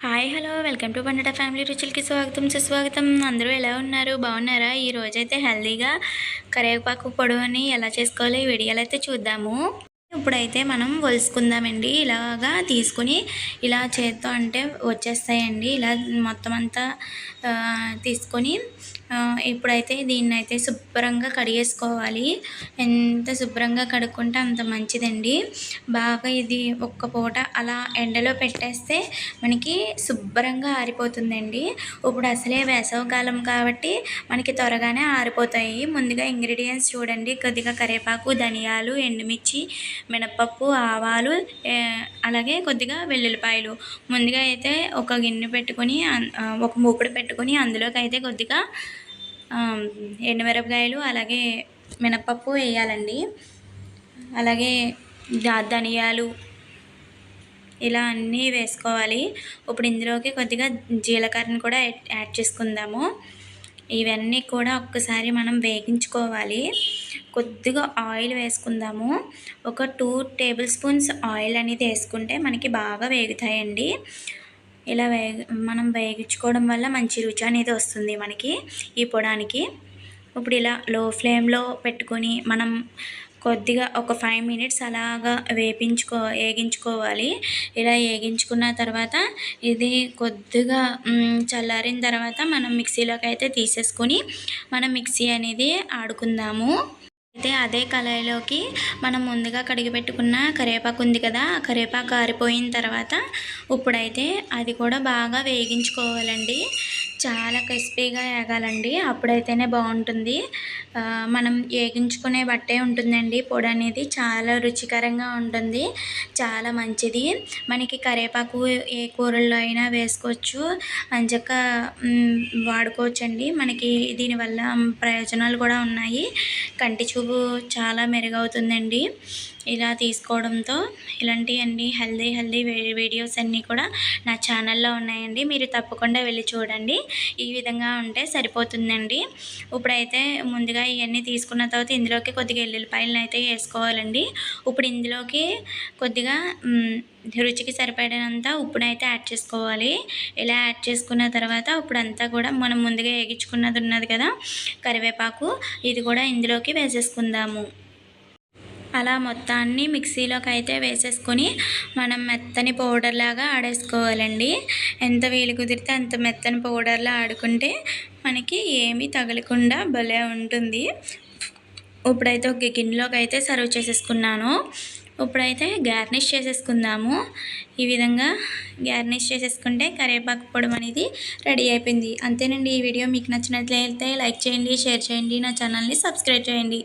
Hi hello welcome to బండట family రుచులకి స్వాగతం సుస్వాగతం. అందరూ ఎలా ఉన్నారు? బాగున్నారా? ఈరోజైతే హెల్తీగా కరివేపాకు పొడుని ఎలా చేసుకోవాలో ఈ వీడియోలో అయితే చూద్దాము. ఇప్పుడైతే మనం ఒలుసుకుందామండి. ఇలాగా తీసుకుని ఇలా చేత్తో అంటే వచ్చేస్తాయండి. ఇలా మొత్తం అంతా తీసుకొని ఇప్పుడైతే దీన్నైతే శుభ్రంగా కడిగేసుకోవాలి. ఎంత శుభ్రంగా కడుక్కుంటే అంత మంచిదండి. బాగా ఇది ఒక్క పూట అలా ఎండలో పెట్టేస్తే మనకి శుభ్రంగా ఆరిపోతుందండి. ఇప్పుడు అసలే వేసవికాలం కాబట్టి మనకి త్వరగానే ఆరిపోతాయి. ముందుగా ఇంగ్రీడియంట్స్ చూడండి. కొద్దిగా కరివేపాకు, ధనియాలు, ఎండుమిర్చి, మినపప్పు, ఆవాలు, అలాగే కొద్దిగా వెల్లుల్లిపాయలు. ముందుగా అయితే ఒక గిన్నె పెట్టుకొని ఒక మూకుడు పెట్టుకొని అందులోకి అయితే కొద్దిగా ఎండుమిరపకాయలు అలాగే మినపప్పు వేయాలండి. అలాగే ధనియాలు ఇలా అన్నీ వేసుకోవాలి. ఇప్పుడు ఇందులోకి కొద్దిగా జీలకర్రను కూడా యాడ్ చేసుకుందాము. ఇవన్నీ కూడా ఒక్కసారి మనం వేగించుకోవాలి. కొద్దిగా ఆయిల్ వేసుకుందాము. ఒక 2 టేబుల్ స్పూన్స్ ఆయిల్ అనేది వేసుకుంటే మనకి బాగా వేగుతాయండి. ఇలా మనం వేగించుకోవడం వల్ల మంచి రుచి అనేది వస్తుంది మనకి ఈ పొడానికి. ఇప్పుడు ఇలా లో ఫ్లేమ్లో పెట్టుకొని మనం కొద్దిగా ఒక 5 మినిట్స్ అలాగా వేగించుకోవాలి. ఇలా వేగించుకున్న తర్వాత ఇది కొద్దిగా చల్లారిన తర్వాత మనం మిక్సీలోకి అయితే తీసేసుకొని మనం మిక్సీ అనేది ఆడుకుందాము. అయితే అదే కళాయిలోకి మనం ముందుగా కడిగి పెట్టుకున్న కరివేపాకు ఉంది కదా, ఆ కరివేపాకు ఆరిపోయిన తర్వాత ఇప్పుడైతే అది కూడా బాగా వేగించుకోవాలండి. చాలా క్రిస్పీగా వేగాలండి, అప్పుడైతేనే బాగుంటుంది. మనం వేగించుకునే బట్టే ఉంటుందండి. పొడి అనేది చాలా రుచికరంగా ఉంటుంది, చాలా మంచిది. మనకి కరివేపాకు ఏ కూరల్లో అయినా వేసుకోవచ్చు, అంచక్క వాడుకోవచ్చండి. మనకి దీనివల్ల ప్రయోజనాలు కూడా ఉన్నాయి. కంటి చూపు చాలా మెరుగవుతుందండి ఇలా తీసుకోవడంతో. ఇలాంటివన్నీ హెల్దీ వీడియోస్ అన్నీ కూడా నా ఛానల్లో ఉన్నాయండి, మీరు తప్పకుండా వెళ్ళి చూడండి. ఈ విధంగా ఉంటే సరిపోతుందండి. ఇప్పుడైతే ముందుగా ఇవన్నీ తీసుకున్న తర్వాత ఇందులోకి కొద్దిగా ఎల్లుల్లిపాయలను అయితే వేసుకోవాలండి. ఇప్పుడు ఇందులోకి కొద్దిగా రుచికి సరిపడినంత ఉప్పునైతే యాడ్ చేసుకోవాలి. ఇలా యాడ్ చేసుకున్న తర్వాత ఇప్పుడంతా కూడా మనం ముందుగా వేగించుకున్నది ఉన్నది కదా కరివేపాకు, ఇది కూడా ఇందులోకి వేసేసుకుందాము. అలా మొత్తాన్ని మిక్సీలోకి అయితే వేసేసుకొని మనం మెత్తని పౌడర్ లాగా ఆడేసుకోవాలండి. ఎంత వీలు కుదిరితే అంత మెత్తని పౌడర్లా ఆడుకుంటే మనకి ఏమీ తగలకుండా భలే ఉంటుంది. ఇప్పుడైతే ఒక గిన్నెలోకి అయితే సర్వ్ చేసేసుకున్నాను. ఇప్పుడైతే గార్నిష్ చేసేసుకుందాము. ఈ విధంగా గార్నిష్ చేసేసుకుంటే కరివేపాకు పొడి అనేది రెడీ అయిపోయింది. అంతేనండి. ఈ వీడియో మీకు నచ్చినట్లయితే లైక్ చేయండి, షేర్ చేయండి, నా ఛానల్ని సబ్స్క్రైబ్ చేయండి.